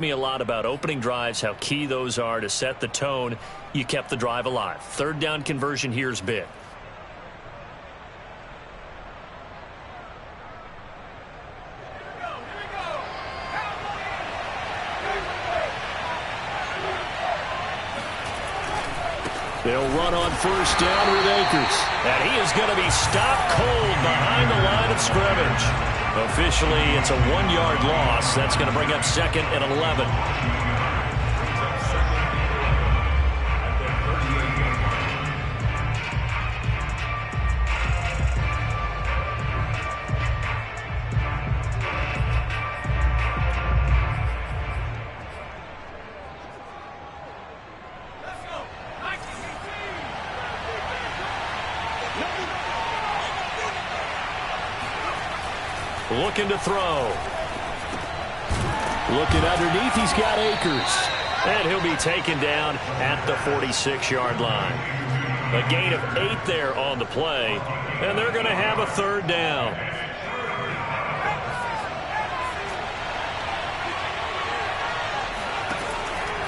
Me a lot about opening drives, how key those are to set the tone. You kept the drive alive. Third down conversion here is big. They'll run on first down with Akers. And he is going to be stopped cold behind the line of scrimmage. Officially, it's a 1-yard loss. That's going to bring up second and 11. Looking to throw. Looking underneath, he's got Akers. And he'll be taken down at the 46-yard line. A gain of 8 there on the play. And they're going to have a third down.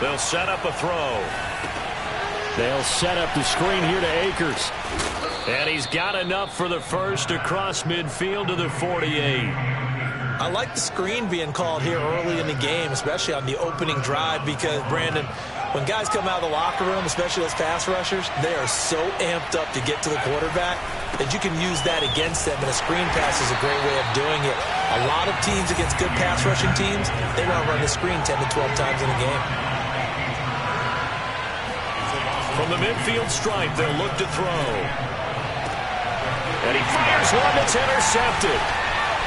They'll set up a throw. They'll set up the screen here to Akers. And he's got enough for the first across midfield to the 48. I like the screen being called here early in the game, especially on the opening drive, because, Brandon, when guys come out of the locker room, especially those pass rushers, they are so amped up to get to the quarterback that you can use that against them, and a screen pass is a great way of doing it. A lot of teams against good pass rushing teams, they want to run the screen 10 to 12 times in a game. From the midfield stripe, they'll look to throw. And he fires one that's intercepted.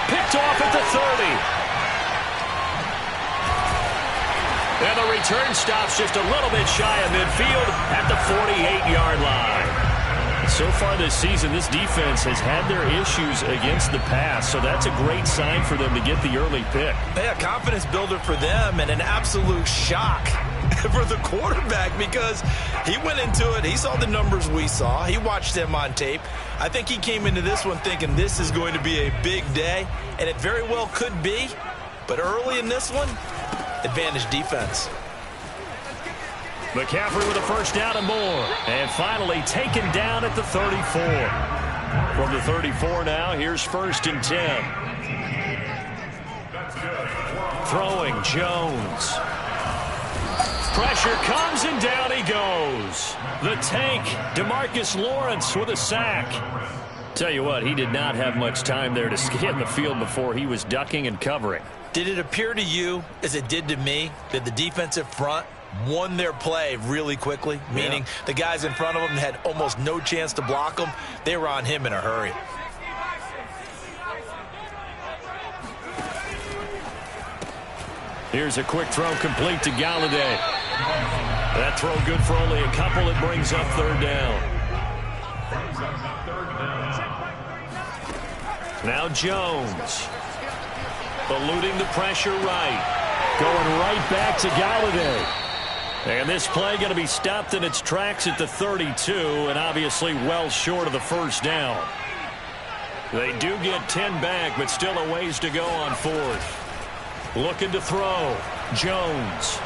Picked off at the 30. And the return stops just a little bit shy of midfield at the 48-yard line. So far this season, this defense has had their issues against the pass, so that's a great sign for them to get the early pick. Yeah, confidence builder for them, and an absolute shock for the quarterback, because he went into it, he saw the numbers we saw, he watched them on tape. I think he came into this one thinking this is going to be a big day, and it very well could be, but early in this one, advantage defense. McCaffrey with a first down and more, and finally taken down at the 34. From the 34 now, here's first and 10. Throwing Jones. Pressure comes, and down he goes. The tank, DeMarcus Lawrence with a sack. Tell you what, he did not have much time there to scan the field before he was ducking and covering. Did it appear to you, as it did to me, that the defensive front won their play really quickly? Meaning the guys in front of them had almost no chance to block them. They were on him in a hurry. Here's a quick throw complete to Galladay. That throw good for only a couple. It brings up third down. Now Jones. Eluding the pressure right. Going right back to Galladay. And this play going to be stopped in its tracks at the 32, and obviously well short of the first down. They do get 10 back, but still a ways to go on fourth. Looking to throw. Jones.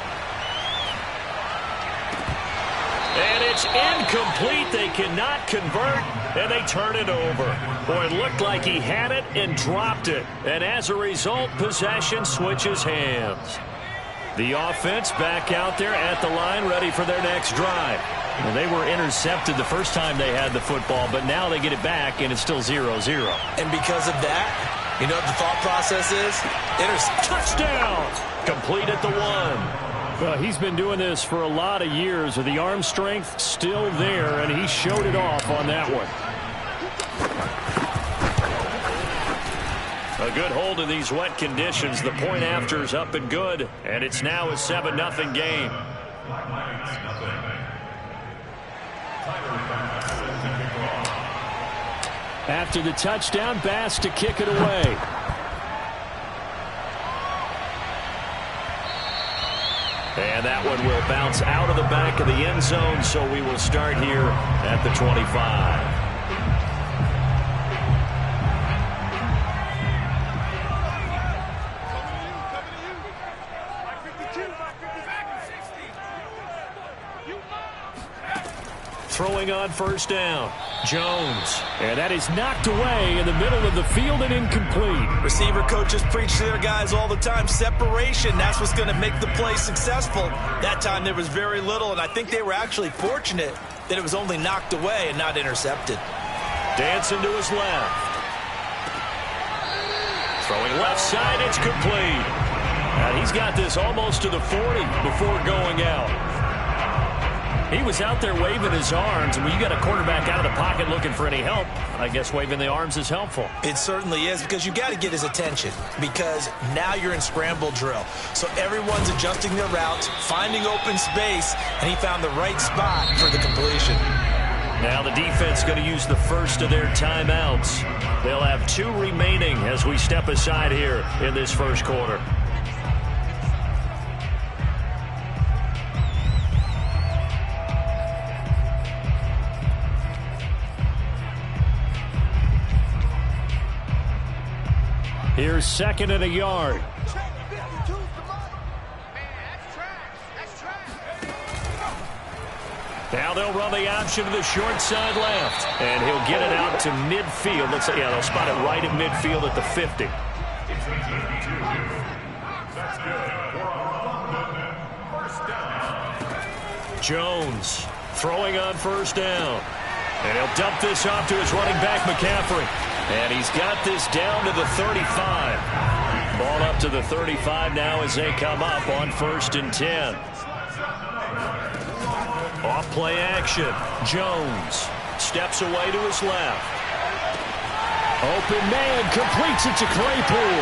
And it's incomplete. They cannot convert, and they turn it over. Boy, it looked like he had it and dropped it. And as a result, possession switches hands. The offense back out there at the line, ready for their next drive. Well, they were intercepted the first time they had the football, but now they get it back, and it's still 0-0. And because of that, you know what the thought process is? Touchdown! Complete at the 1. Well, he's been doing this for a lot of years with the arm strength still there, and he showed it off on that one. A good hold in these wet conditions. The point after is up and good, and it's now a 7-0 game. After the touchdown, Bass to kick it away. And that one will bounce out of the back of the end zone, so we will start here at the 25. throwing on first down. Jones. And that is knocked away in the middle of the field and incomplete. Receiver coaches preach to their guys all the time. Separation, that's what's going to make the play successful. That time there was very little, and I think they were actually fortunate that it was only knocked away and not intercepted. Dancing to his left. Throwing left side, it's complete. And he's got this almost to the 40 before going out. He was out there waving his arms, and when you got a quarterback out of the pocket looking for any help, I guess waving the arms is helpful. It certainly is, because you got to get his attention, because now you're in scramble drill. So everyone's adjusting their routes, finding open space, and he found the right spot for the completion. Now the defense going to use the first of their timeouts. They'll have 2 remaining as we step aside here in this first quarter. Here's second and a yard. Now they'll run the option to the short side left. And he'll get it out to midfield. Let's say, yeah, they'll spot it right at midfield at the 50. Jones throwing on first down. And he'll dump this off to his running back, McCaffrey. And he's got this down to the 35. Ball up to the 35 now as they come up on 1st and 10. Off play action. Jones steps away to his left. Open man completes it to Claypool.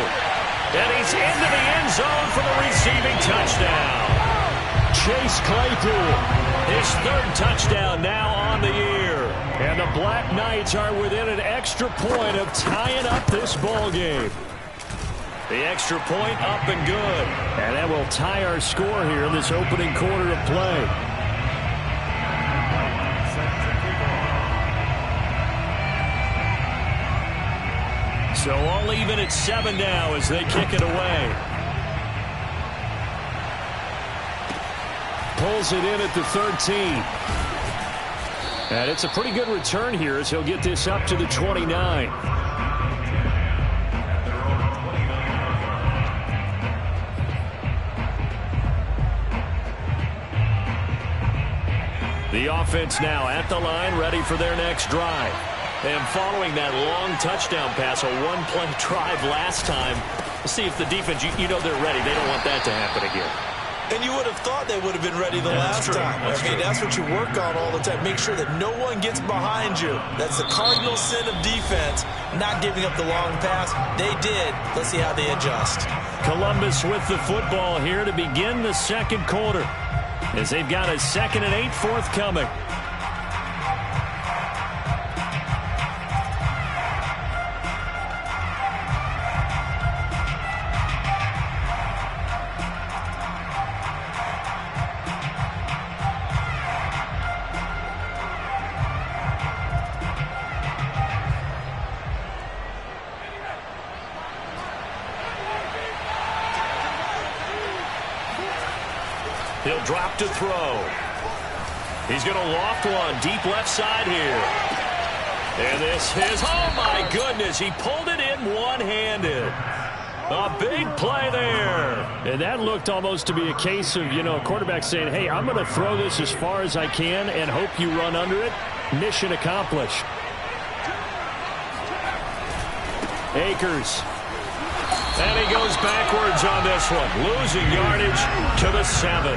And he's into the end zone for the receiving touchdown. Chase Claypool, his 3rd touchdown now on the year. And the Black Knights are within an extra point of tying up this ball game. The extra point up and good. And that will tie our score here in this opening quarter of play. So all even at 7 now as they kick it away. Pulls it in at the 13. And it's a pretty good return here as he'll get this up to the 29. The offense now at the line, ready for their next drive. And following that long touchdown pass, a one-play drive last time, we'll see if the defense, you know they're ready. They don't want that to happen again. And you would have thought they would have been ready the last time. That's what you work on all the time. Make sure that no one gets behind you. That's the cardinal sin of defense, not giving up the long pass. They did. Let's see how they adjust. Columbus with the football here to begin the second quarter, as they've got a 2nd and 8 forthcoming. He'll drop to throw. He's going to loft one deep left side here. And this is, oh my goodness, he pulled it in one-handed. A big play there. And that looked almost to be a case of, a quarterback saying, hey, I'm going to throw this as far as I can and hope you run under it. Mission accomplished. Akers. And he goes backwards on this one, losing yardage to the 7.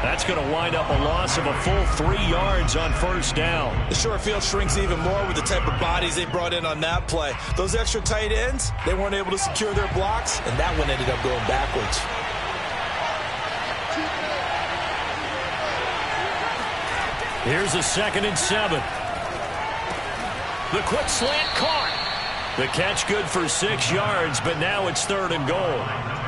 That's going to wind up a loss of a full 3 yards on first down. The short field shrinks even more with the type of bodies they brought in on that play. Those extra tight ends, they weren't able to secure their blocks, and that one ended up going backwards. Here's a 2nd and 7. The quick slant caught. The catch good for 6 yards, but now it's 3rd and goal.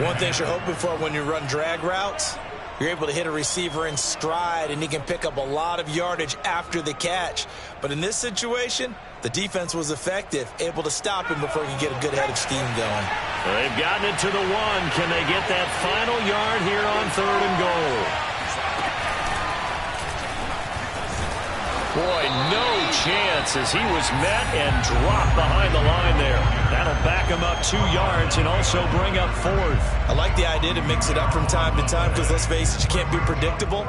One thing you're hoping for when you run drag routes, you're able to hit a receiver in stride, and he can pick up a lot of yardage after the catch. But in this situation, the defense was effective, able to stop him before he could get a good head of steam going. They've gotten it to the 1. Can they get that final yard here on 3rd and goal? Boy, no chance as he was met and dropped behind the line there. That'll back him up 2 yards and also bring up 4th. I like the idea to mix it up from time to time because, let's face it, you can't be predictable.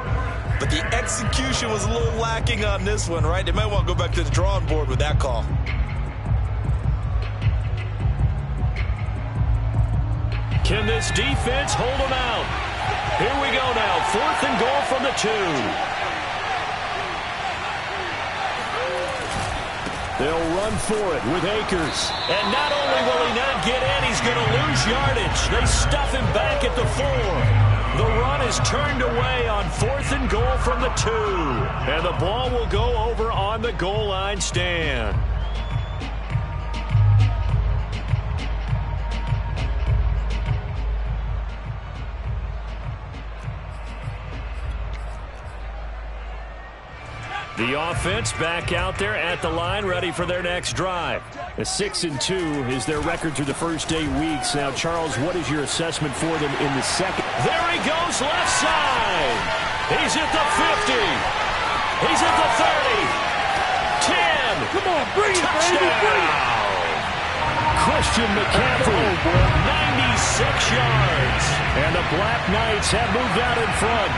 But the execution was a little lacking on this one, right? They might want to go back to the drawing board with that call. Can this defense hold them out? Here we go now. 4th and goal from the 2. They'll run for it with Akers. And not only will he not get in, he's going to lose yardage. They stuff him back at the 4. The run is turned away on 4th and goal from the 2. And the ball will go over on the goal line stand. The offense back out there at the line, ready for their next drive. A 6-2 is their record through the first 8 weeks. Now, Charles, what is your assessment for them in the second? There he goes, left side. He's at the 50. He's at the 30. 10. Come on, bring it, baby. Christian McCaffrey, 96 yards. And the Black Knights have moved out in front.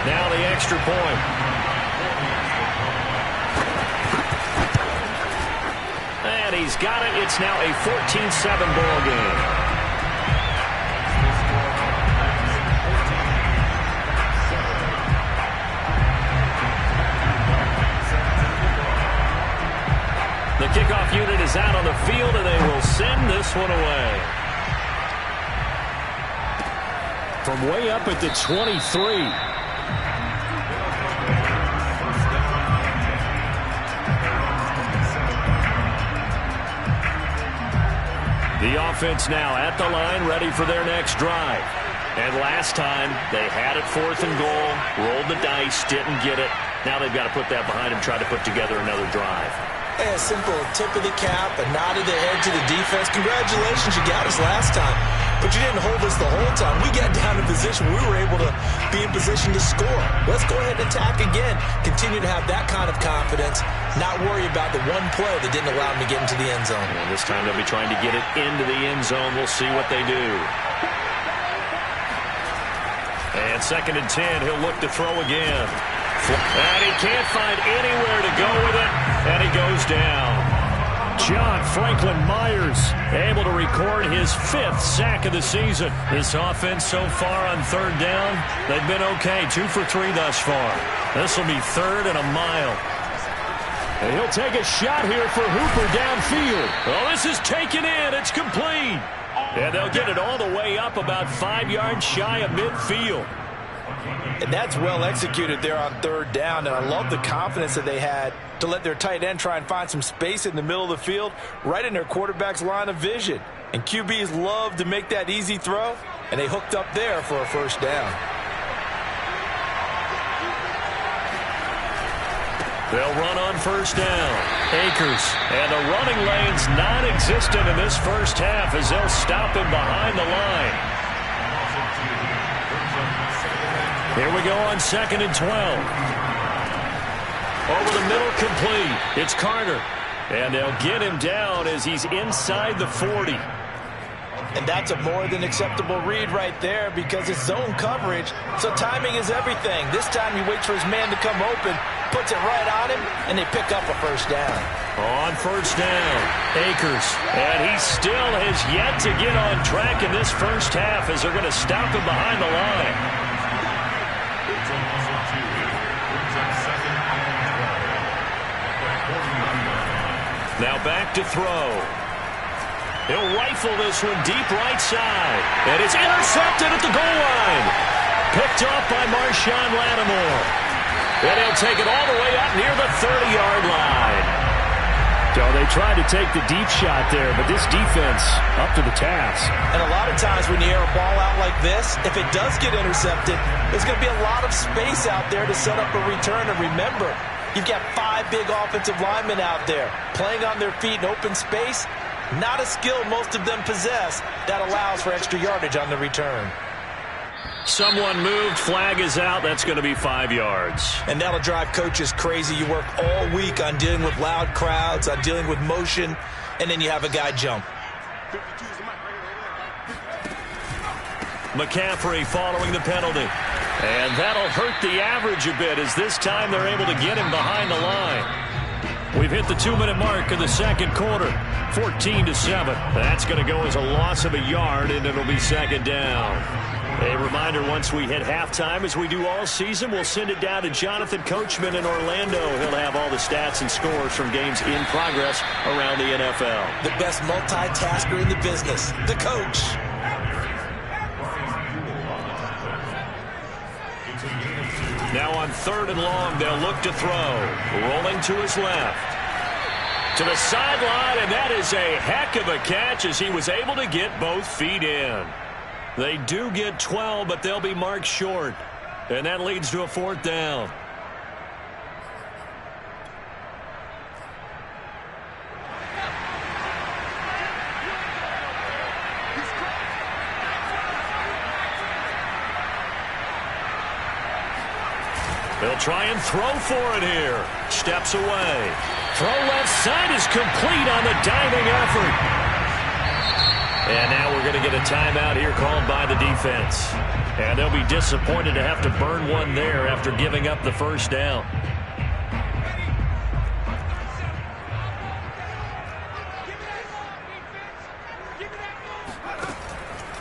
Now the extra point. And he's got it. It's now a 14-7 ball game. The kickoff unit is out on the field, and they will send this one away. From way up at the 23. The offense now at the line, ready for their next drive. And last time, they had it 4th and goal, rolled the dice, didn't get it. Now they've got to put that behind them, try to put together another drive. A simple tip of the cap, a nod of the head to the defense. Congratulations, you got us last time. But you didn't hold us the whole time. We got down in position. We were able to be in position to score. Let's go ahead and attack again. Continue to have that kind of confidence. Not worry about the one play that didn't allow them to get into the end zone. And this time they'll be trying to get it into the end zone. We'll see what they do. And 2nd and 10, he'll look to throw again. And he can't find anywhere to go with it. And he goes down. John Franklin Myers able to record his 5th sack of the season. This offense so far on 3rd down, they've been okay. 2 for 3 thus far. This will be 3rd and a mile. And he'll take a shot here for Hooper downfield. Oh, this is taken in. It's complete. And they'll get it all the way up about 5 yards shy of midfield. And that's well executed there on 3rd down. And I love the confidence that they had to let their tight end try and find some space in the middle of the field, right in their quarterback's line of vision. And QBs love to make that easy throw, and they hooked up there for a 1st down. They'll run on 1st down. Akers. And the running lane's non-existent in this first half as they'll stop him behind the line. Here we go on 2nd and 12. Over the middle, complete. It's Carter. And they'll get him down as he's inside the 40. And that's a more than acceptable read right there because it's zone coverage, so timing is everything. This time he waits for his man to come open, puts it right on him, and they pick up a 1st down. On 1st down, Akers. And he still has yet to get on track in this first half as they're going to stop him behind the line. Now back to throw. He'll rifle this one deep right side. And it's intercepted at the goal line. Picked off by Marshawn Lattimore. And he'll take it all the way up near the 30-yard line. So they tried to take the deep shot there, but this defense up to the task. And a lot of times when you air a ball out like this, if it does get intercepted, there's going to be a lot of space out there to set up a return. And remember, you've got 5 big offensive linemen out there playing on their feet in open space. Not a skill most of them possess that allows for extra yardage on the return. Someone moved. Flag is out. That's going to be 5 yards. And that'll drive coaches crazy. You work all week on dealing with loud crowds, on dealing with motion, and then you have a guy jump. McCaffrey following the penalty. And that'll hurt the average a bit as this time they're able to get him behind the line. We've hit the 2-minute mark of the second quarter. 14-7. That's going to go as a loss of a yard, and it'll be second down. A reminder, once we hit halftime, as we do all season, we'll send it down to Jonathan Coachman in Orlando. He'll have all the stats and scores from games in progress around the NFL. The best multitasker in the business, the coach. Now on 3rd and long, they'll look to throw. Rolling to his left. To the sideline, and that is a heck of a catch as he was able to get both feet in. They do get 12, but they'll be marked short. And that leads to a 4th down. They'll try and throw for it here. Steps away. Throw left side is complete on the diving effort. And now we're going to get a timeout here called by the defense. And they'll be disappointed to have to burn one there after giving up the first down.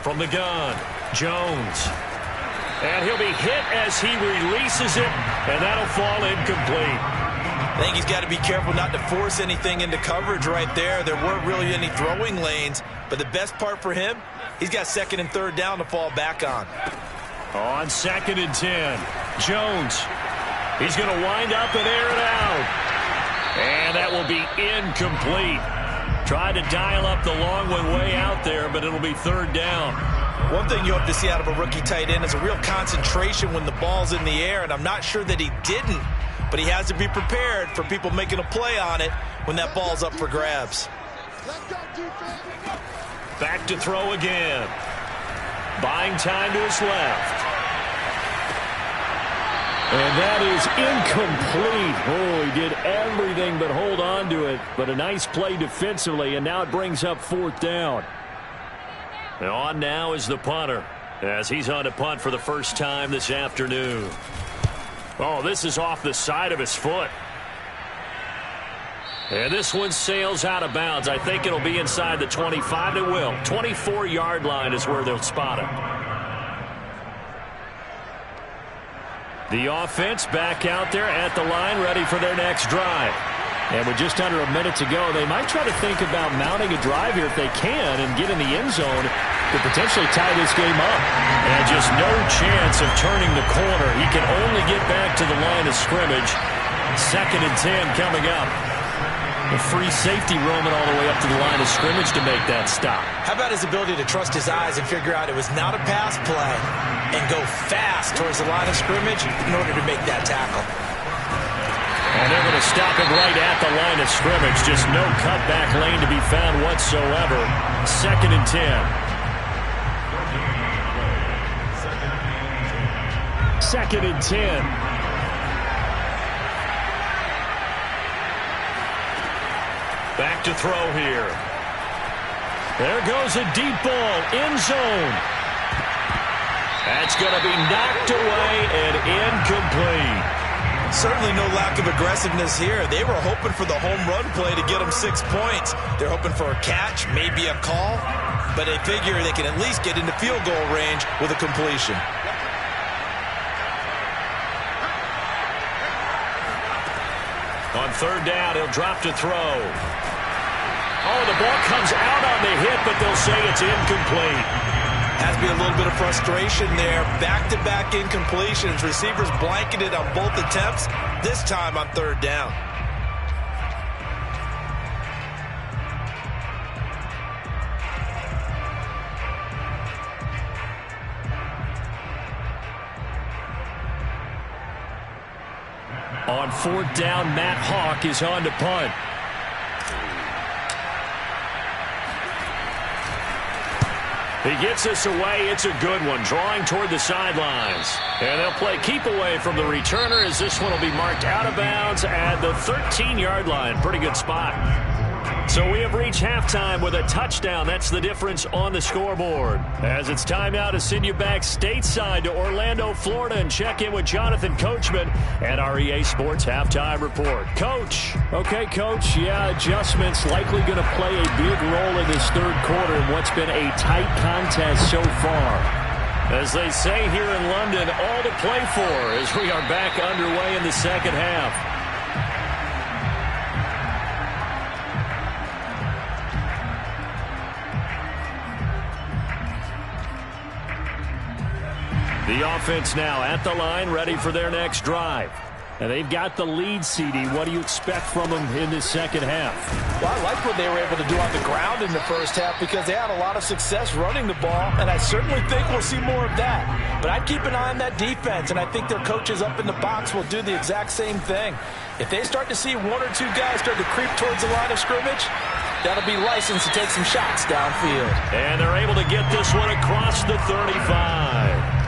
From the gun, Jones. And he'll be hit as he releases it, and that'll fall incomplete. I think he's got to be careful not to force anything into coverage right there. There weren't really any throwing lanes, but the best part for him, he's got 2nd and 3rd down to fall back on. On 2nd and 10, Jones. He's going to wind up and air it out. And that will be incomplete. Tried to dial up the long one way out there, but it'll be 3rd down. One thing you hope to see out of a rookie tight end is a real concentration when the ball's in the air, and I'm not sure that he didn't, but he has to be prepared for people making a play on it when that ball's up for grabs. Back to throw again. Buying time to his left. And that is incomplete. Oh, he did everything but hold on to it, but a nice play defensively, and now it brings up 4th down. On now is the punter as he's on to punt for the first time this afternoon. Oh, this is off the side of his foot. And this one sails out of bounds. I think it'll be inside the 25. It will. 24-yard line is where they'll spot it. The offense back out there at the line, ready for their next drive. And with just under a minute to go, they might try to think about mounting a drive here if they can and get in the end zone to potentially tie this game up. And just no chance of turning the corner. He can only get back to the line of scrimmage. 2nd and 10 coming up. A free safety roaming all the way up to the line of scrimmage to make that stop. How about his ability to trust his eyes and figure out it was not a pass play and go fast towards the line of scrimmage in order to make that tackle. And they're going to stop him right at the line of scrimmage. Just no cutback lane to be found whatsoever. 2nd and 10. 2nd and 10. Back to throw here. There goes a deep ball. End zone. That's going to be knocked away and incomplete. Certainly no lack of aggressiveness here. They were hoping for the home run play to get them 6 points. They're hoping for a catch, maybe a call, but they figure they can at least get into field goal range with a completion. On 3rd down, he'll drop to throw. Oh, the ball comes out on the hit, but they'll say it's incomplete. Has to be a little bit of frustration there. Back-to-back incompletions. Receivers blanketed on both attempts, this time on 3rd down. On 4th down, Matt Hawk is on to punt. He gets this away. It's a good one, drawing toward the sidelines. And they'll play keep away from the returner as this one will be marked out of bounds at the 13-yard line. Pretty good spot. So we have reached halftime with a touchdown. That's the difference on the scoreboard. As it's time now to send you back stateside to Orlando, Florida, and check in with Jonathan Coachman at our EA Sports Halftime Report. Coach. Okay, Coach. Yeah, adjustments likely going to play a big role in this third quarter in what's been a tight contest so far. As they say here in London, all to play for as we are back underway in the second half. The offense now at the line, ready for their next drive. And they've got the lead, CD. What do you expect from them in this second half? Well, I like what they were able to do on the ground in the first half because they had a lot of success running the ball, and I certainly think we'll see more of that. But I'd keep an eye on that defense, and I think their coaches up in the box will do the exact same thing. If they start to see one or two guys start to creep towards the line of scrimmage, that'll be licensed to take some shots downfield. And they're able to get this one across the 35.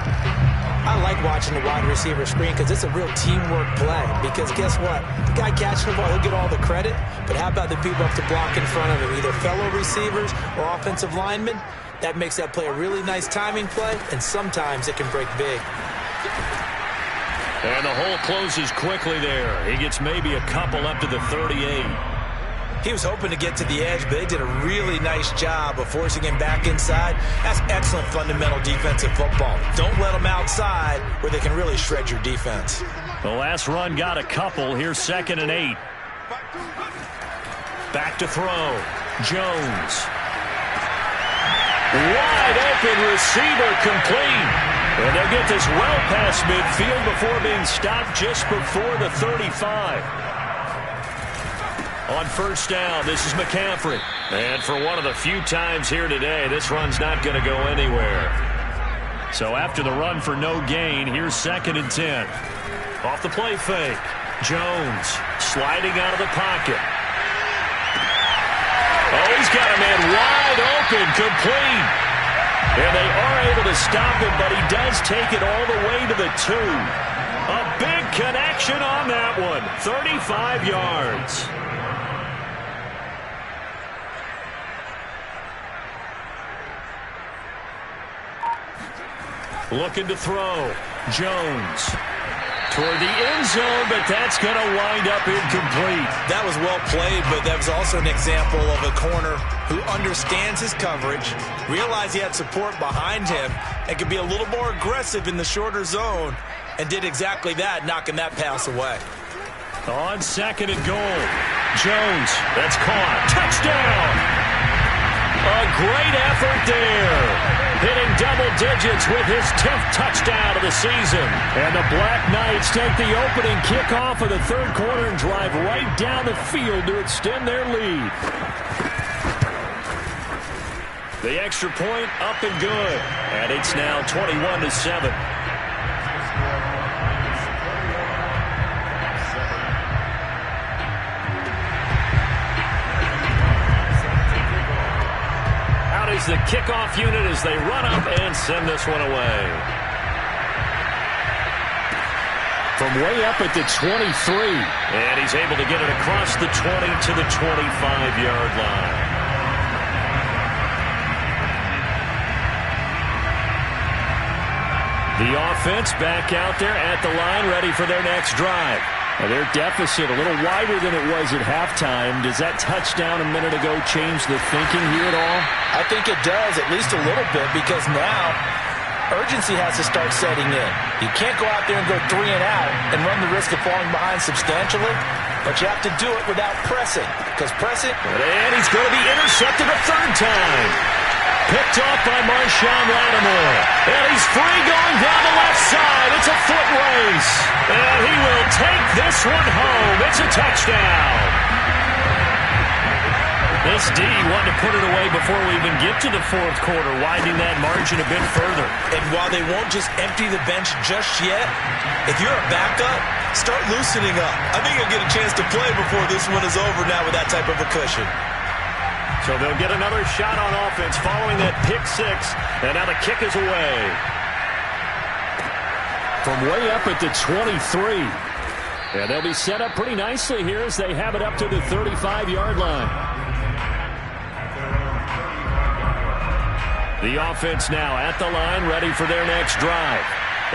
I like watching the wide receiver screen because it's a real teamwork play. Because guess what? The guy catching the ball, he'll get all the credit. But how about the people up to block in front of him? Either fellow receivers or offensive linemen. That makes that play a really nice timing play. And sometimes it can break big. And the hole closes quickly there. He gets maybe a couple up to the 38. He was hoping to get to the edge, but they did a really nice job of forcing him back inside. That's excellent fundamental defensive football. Don't let them outside where they can really shred your defense. The last run got a couple. Here's 2nd and 8. Back to throw. Jones. Wide open receiver complete. And they'll get this well past midfield before being stopped just before the 35. On first down, this is McCaffrey. And for one of the few times here today, this run's not going to go anywhere. So after the run for no gain, here's 2nd and 10. Off the play fake. Jones sliding out of the pocket. Oh, he's got a man wide open, complete. And they are able to stop him, but he does take it all the way to the 2. A big connection on that one. 35 yards. Looking to throw. Jones toward the end zone, but that's going to wind up incomplete. That was well played, but that was also an example of a corner who understands his coverage, realized he had support behind him, and could be a little more aggressive in the shorter zone, and did exactly that, knocking that pass away. On 2nd and goal. Jones, that's caught. Touchdown! A great effort there. Hitting double digits with his 10th touchdown of the season. And the Black Knights take the opening kickoff of the third quarter and drive right down the field to extend their lead. The extra point up and good. And it's now 21-7. Is the kickoff unit as they run up and send this one away. From way up at the 23. And he's able to get it across the 20 to the 25-yard line. The offense back out there at the line, ready for their next drive. Now their deficit a little wider than it was at halftime. Does that touchdown a minute ago change the thinking here at all? I think it does, at least a little bit, because now urgency has to start setting in. You can't go out there and go 3 and out and run the risk of falling behind substantially, but you have to do it without pressing, because pressing... And he's going to be intercepted a third time. Picked off by Marshawn Lattimore. And he's free going down the left side. It's a foot race. And he will take this one home. It's a touchdown. This D wanted to put it away before we even get to the fourth quarter, widening that margin a bit further. And while they won't just empty the bench just yet, if you're a backup, start loosening up. I think you'll get a chance to play before this one is over now with that type of a cushion. So they'll get another shot on offense following that pick six. And now the kick is away. From way up at the 23. And they'll be set up pretty nicely here as they have it up to the 35-yard line. The offense now at the line, ready for their next drive.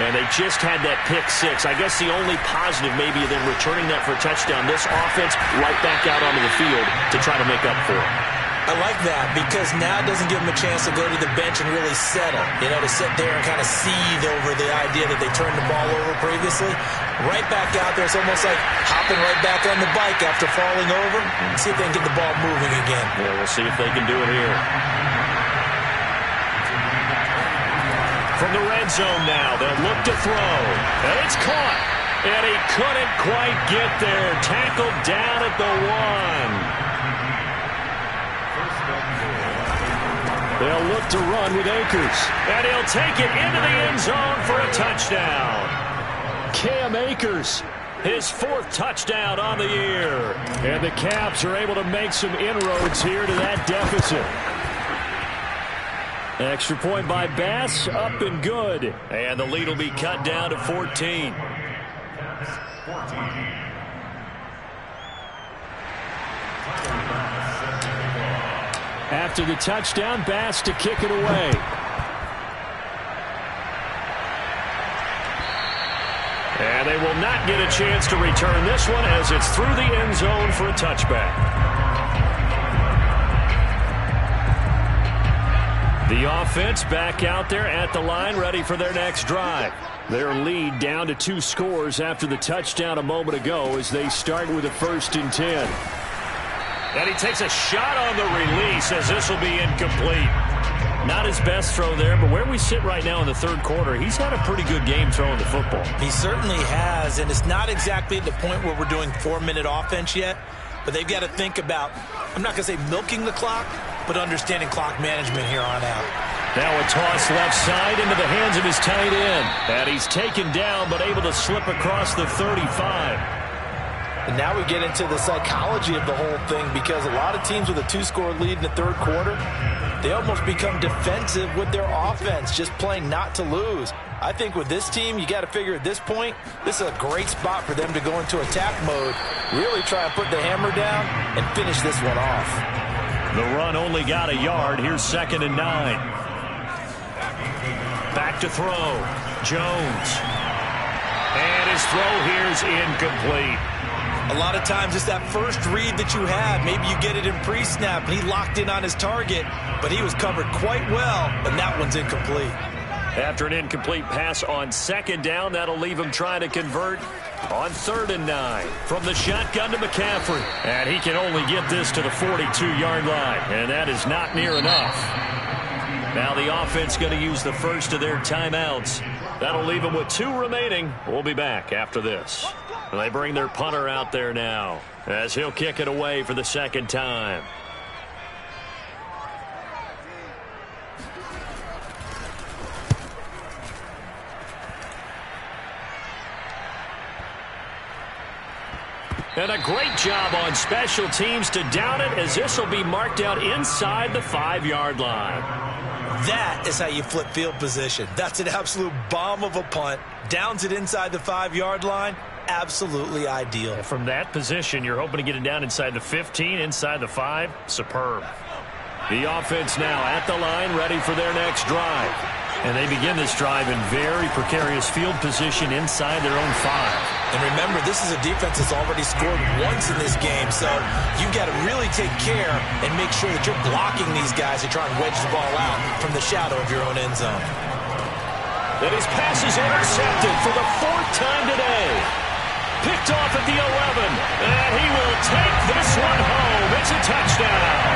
And they just had that pick six. I guess the only positive maybe than returning that for a touchdown. This offense right back out onto the field to try to make up for it. I like that because now it doesn't give them a chance to go to the bench and really settle. You know, to sit there and kind of seethe over the idea that they turned the ball over previously. Right back out there. It's almost like hopping right back on the bike after falling over. See if they can get the ball moving again. Yeah, we'll see if they can do it here. From the red zone now, they'll look to throw. And it's caught. And he couldn't quite get there. Tackled down at the 1. They'll look to run with Akers. And he'll take it into the end zone for a touchdown. Cam Akers, his 4th touchdown on the year. And the Caps are able to make some inroads here to that deficit. Extra point by Bass, up and good. And the lead will be cut down to 14. After the touchdown, Bass to kick it away. And they will not get a chance to return this one as it's through the end zone for a touchback. The offense back out there at the line, ready for their next drive. Their lead down to 2 scores after the touchdown a moment ago as they start with a 1st and 10. And he takes a shot on the release as this will be incomplete. Not his best throw there, but where we sit right now in the 3rd quarter, he's had a pretty good game throwing the football. He certainly has, and it's not exactly at the point where we're doing 4-minute offense yet, but they've got to think about, I'm not going to say milking the clock, but understanding clock management here on out. Now a toss left side into the hands of his tight end. And he's taken down, but able to slip across the 35. And now we get into the psychology of the whole thing because a lot of teams with a 2-score lead in the 3rd quarter, they almost become defensive with their offense, just playing not to lose. I think with this team, you got to figure at this point, this is a great spot for them to go into attack mode, really try and put the hammer down and finish this one off. The run only got a yard. Here's 2nd and 9. Back to throw. Jones. And his throw here is incomplete. A lot of times it's that first read that you have. Maybe you get it in pre-snap, and he locked in on his target, but he was covered quite well, and that one's incomplete. After an incomplete pass on 2nd down, that'll leave him trying to convert on 3rd and 9. From the shotgun to McCaffrey. And he can only get this to the 42-yard line, and that is not near enough. Now the offense going to use the first of their timeouts. That'll leave them with 2 remaining. We'll be back after this. And they bring their punter out there now as he'll kick it away for the 2nd time. And a great job on special teams to down it as this will be marked out inside the 5-yard line. That is how you flip field position. That's an absolute bomb of a punt. Downs it inside the 5-yard line. Absolutely ideal. And from that position, you're hoping to get it down inside the 15, inside the 5. Superb. The offense now at the line, ready for their next drive. And they begin this drive in very precarious field position inside their own 5. And remember, this is a defense that's already scored once in this game, so you've got to really take care and make sure that you're blocking these guys to try and wedge the ball out from the shadow of your own end zone. And his pass is intercepted for the 4th time today. Picked off at the 11, and he will take this one home. It's a touchdown.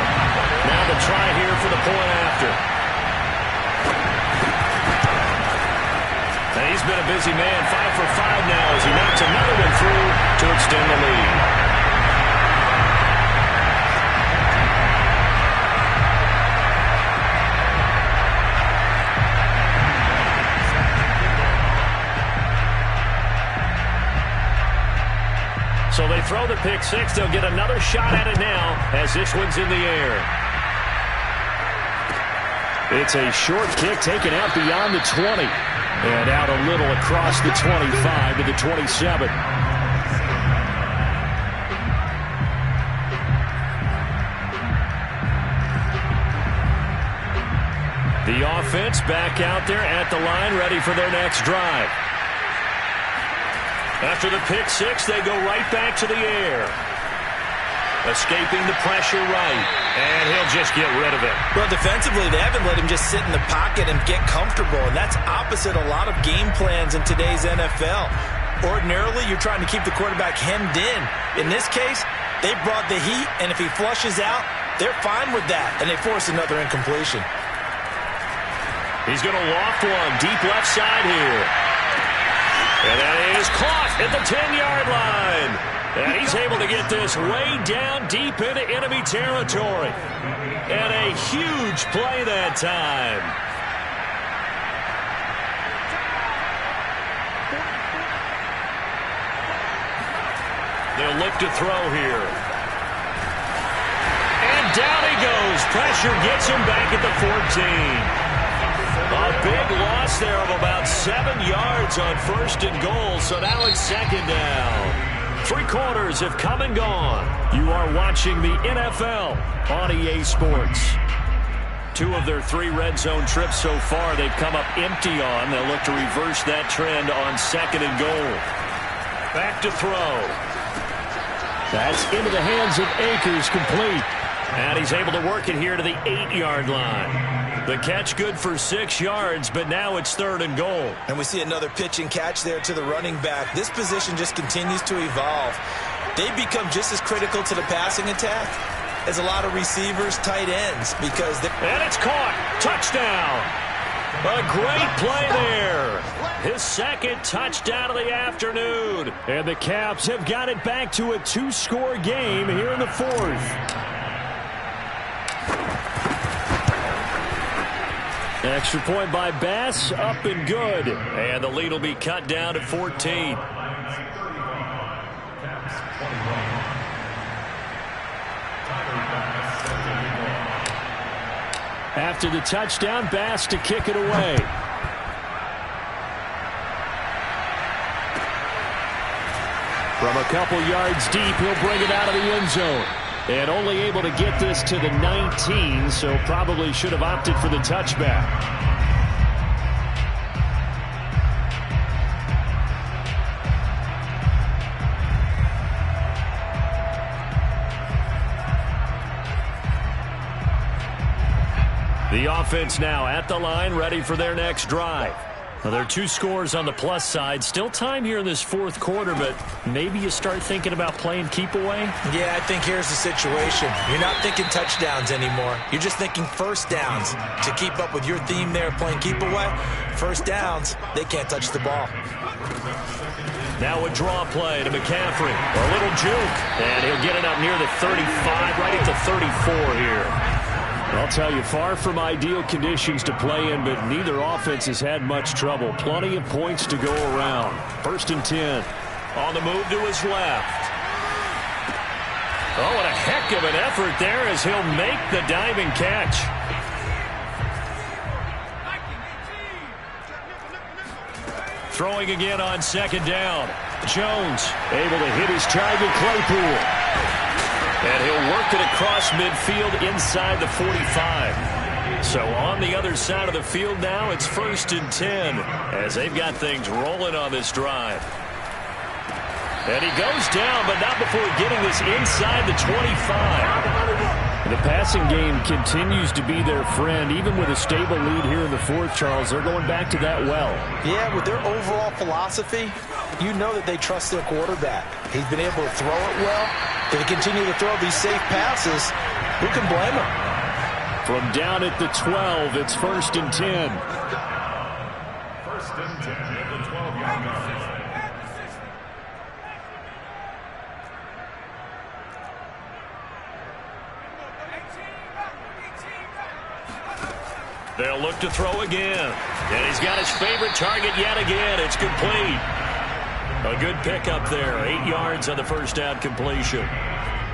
Now the try here for the point after. And he's been a busy man, 5 for 5 now as he knocks another one through to extend the lead. So they throw the pick 6. They'll get another shot at it now as this one's in the air. It's a short kick taken out beyond the 20. And out a little across the 25 to the 27. The offense back out there at the line, ready for their next drive. After the pick six, they go right back to the air. Escaping the pressure right, and he'll just get rid of it. Well, defensively, they haven't let him just sit in the pocket and get comfortable, and that's opposite a lot of game plans in today's NFL. Ordinarily, you're trying to keep the quarterback hemmed in. In this case, they brought the heat, and if he flushes out, they're fine with that, and they force another incompletion. He's going to loft one deep left side here. And that is caught at the 10-yard line. And he's able to get this way down deep into enemy territory. And a huge play that time. They'll look to throw here. And down he goes. Pressure gets him back at the 14. A big loss there of about 7 yards on 1st and goal, so now it's 2nd down. 3 quarters have come and gone. You are watching the NFL on EA Sports. 2 of their 3 red zone trips so far they've come up empty on. They'll look to reverse that trend on 2nd and goal. Back to throw. That's into the hands of Akers, complete. And he's able to work it here to the 8-yard line. The catch good for 6 yards, but now it's 3rd and goal. And we see another pitch and catch there to the running back. This position just continues to evolve. They become just as critical to the passing attack as a lot of receivers, tight ends, because they... And it's caught. Touchdown. A great play there. His 2nd touchdown of the afternoon. And the Caps have got it back to a 2-score game here in the 4th. Extra point by Bass, up and good. And the lead will be cut down to 14. After the touchdown, Bass to kick it away. From a couple yards deep, he'll bring it out of the end zone. And only able to get this to the 19, so probably should have opted for the touchback. The offense now at the line, ready for their next drive. Well, there are 2 scores on the plus side. Still time here in this 4th quarter, but maybe you start thinking about playing keep away? Yeah, I think here's the situation. You're not thinking touchdowns anymore. You're just thinking first downs. To keep up with your theme there, playing keep away, first downs, they can't touch the ball. Now a draw play to McCaffrey. A little juke, and he'll get it up near the 35, right at the 34 here. I'll tell you, far from ideal conditions to play in, but neither offense has had much trouble. Plenty of points to go around. 1st and 10. On the move to his left. Oh, what a heck of an effort there as he'll make the diving catch. Throwing again on 2nd down. Jones able to hit his target, Claypool. And he'll work it across midfield inside the 45. So on the other side of the field now, it's 1st and 10 as they've got things rolling on this drive. And he goes down, but not before getting this inside the 25. The passing game continues to be their friend. Even with a stable lead here in the 4th, Charles, they're going back to that well. Yeah, with their overall philosophy, you know that they trust their quarterback. He's been able to throw it well. If he continue to throw these safe passes, who can blame him? From down at the 12, it's 1st and 10. 1st and 10 at the 12-yard line. They'll look to throw again. And he's got his favorite target yet again. It's complete. A good pickup there. 8 yards on the 1st down completion.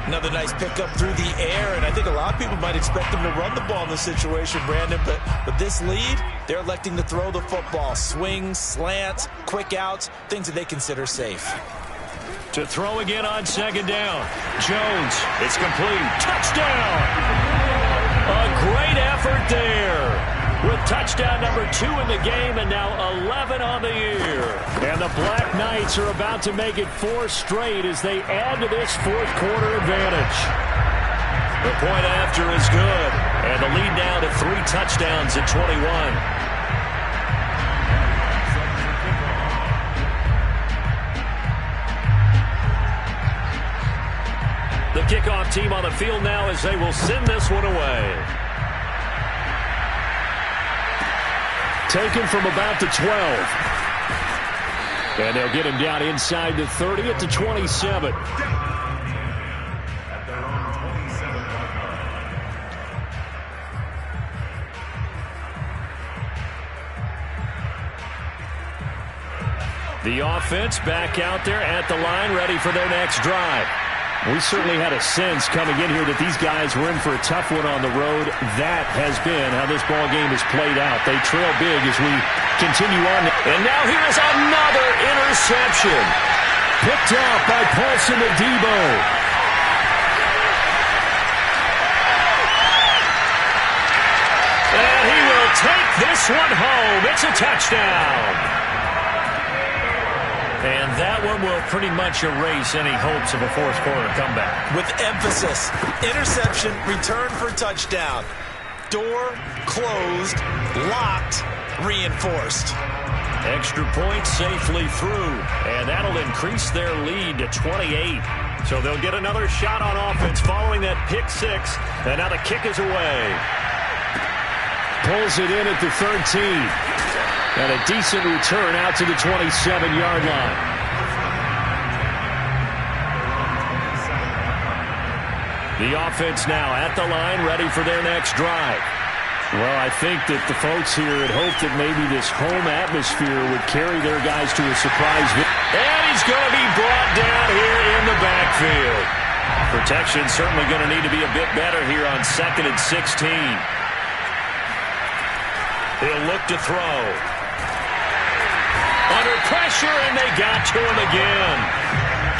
Another nice pickup through the air, and I think a lot of people might expect them to run the ball in this situation, Brandon, but with this lead, they're electing to throw the football. Swings, slants, quick outs, things that they consider safe. To throw again on second down. Jones, it's complete. Touchdown! A great effort there. With touchdown number 2 in the game and now 11 on the year. And the Black Knights are about to make it 4 straight as they add to this fourth quarter advantage. The point after is good. And the lead now to 3 touchdowns at 21. The kickoff team on the field now as they will send this one away. Taken from about the 12. And they'll get him down inside the 30 at the 27. The offense back out there at the line, ready for their next drive. We certainly had a sense coming in here that these guys were in for a tough one on the road. That has been how this ball game has played out. They trail big as we continue on. And now here is another interception. Picked up by Paulson Adebo. And he will take this one home. It's a touchdown. And that one will pretty much erase any hopes of a fourth quarter comeback. With emphasis, interception, return for touchdown. Door closed, locked, reinforced. Extra point safely through, and that'll increase their lead to 28. So they'll get another shot on offense following that pick 6, and now the kick is away. Pulls it in at the 13. And a decent return out to the 27-yard line. The offense now at the line, ready for their next drive. Well, I think that the folks here had hoped that maybe this home atmosphere would carry their guys to a surprise victory. And he's going to be brought down here in the backfield. Protection certainly going to need to be a bit better here on 2nd and 16. He'll look to throw. Under pressure, and they got to him again.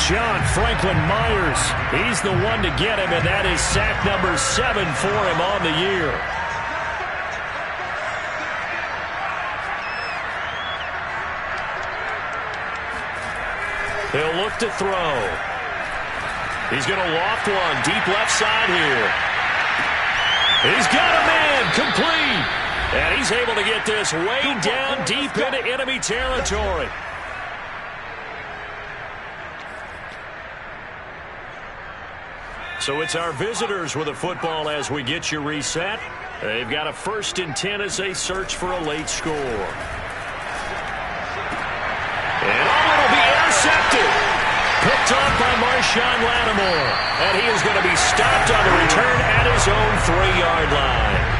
John Franklin Myers, he's the one to get him, and that is sack number 7 for him on the year. He'll look to throw. He's going to loft one deep left side here. He's got a man complete. And he's able to get this way down deep into enemy territory. So it's our visitors with a football as we get you reset. They've got a 1st and 10 as they search for a late score. And it'll be intercepted. Picked off by Marshawn Lattimore. And he is going to be stopped on the return at his own 3-yard line.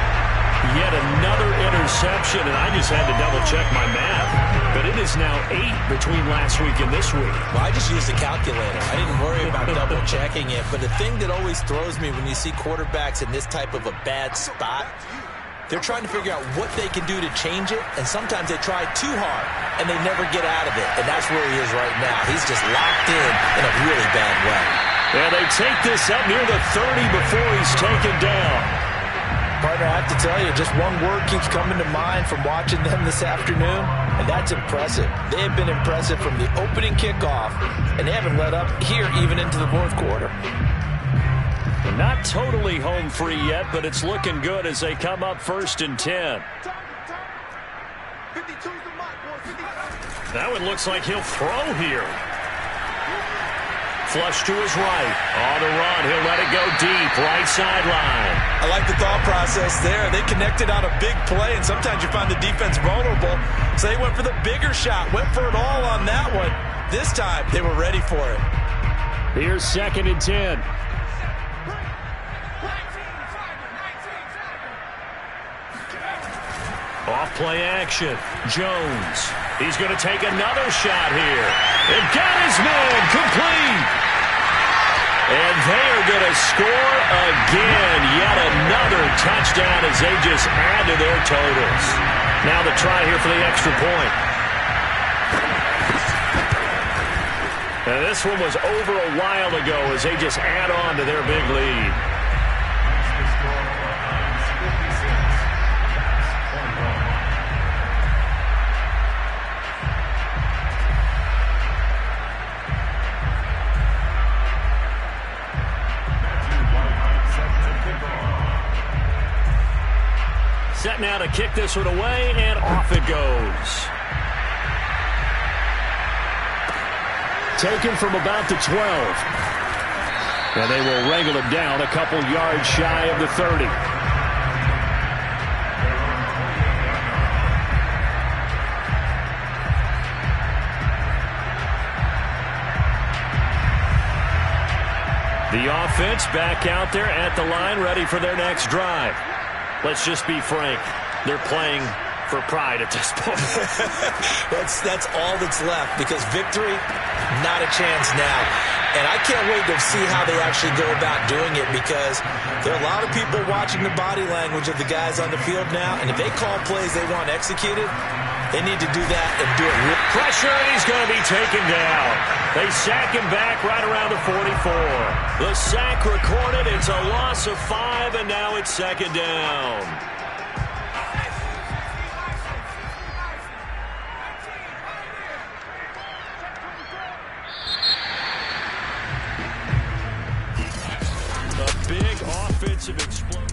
Yet another interception, and I just had to double-check my math. But it is now 8 between last week and this week. Well, I just used a calculator. I didn't worry about double-checking it. But the thing that always throws me when you see quarterbacks in this type of a bad spot, they're trying to figure out what they can do to change it, and sometimes they try too hard, and they never get out of it. And that's where he is right now. He's just locked in a really bad way. And they take this up near the 30 before he's taken down. Partner, I have to tell you, just one word keeps coming to mind from watching them this afternoon, and that's impressive. They have been impressive from the opening kickoff, and they haven't let up here even into the fourth quarter. Not totally home free yet, but it's looking good as they come up 1st and 10. That one looks like he'll throw here. Flush to his right. On the run, he'll let it go deep. Right sideline. I like the thought process there. They connected on a big play, and sometimes you find the defense vulnerable. So they went for the bigger shot. Went for it all on that one. This time, they were ready for it. Here's 2nd and 10. Off play action. Jones. He's going to take another shot here. And got his man complete. And they are going to score again. Yet another touchdown as they just add to their totals. Now the try here for the extra point. And this one was over a while ago as they just add on to their big lead. Set now to kick this one away, and off it goes. Taken from about the 12. And they will wrangle it down a couple yards shy of the 30. The offense back out there at the line, ready for their next drive. Let's just be frank. They're playing for pride at this point. That's all that's left, because victory, not a chance now. And I can't wait to see how they actually go about doing it, because there are a lot of people watching the body language of the guys on the field now, and if they call plays they want executed, they need to do that and do it. Pressure, and he's going to be taken down. They sack him back right around the 44. The sack recorded. It's a loss of 5, and now it's second down. A big offensive explosion.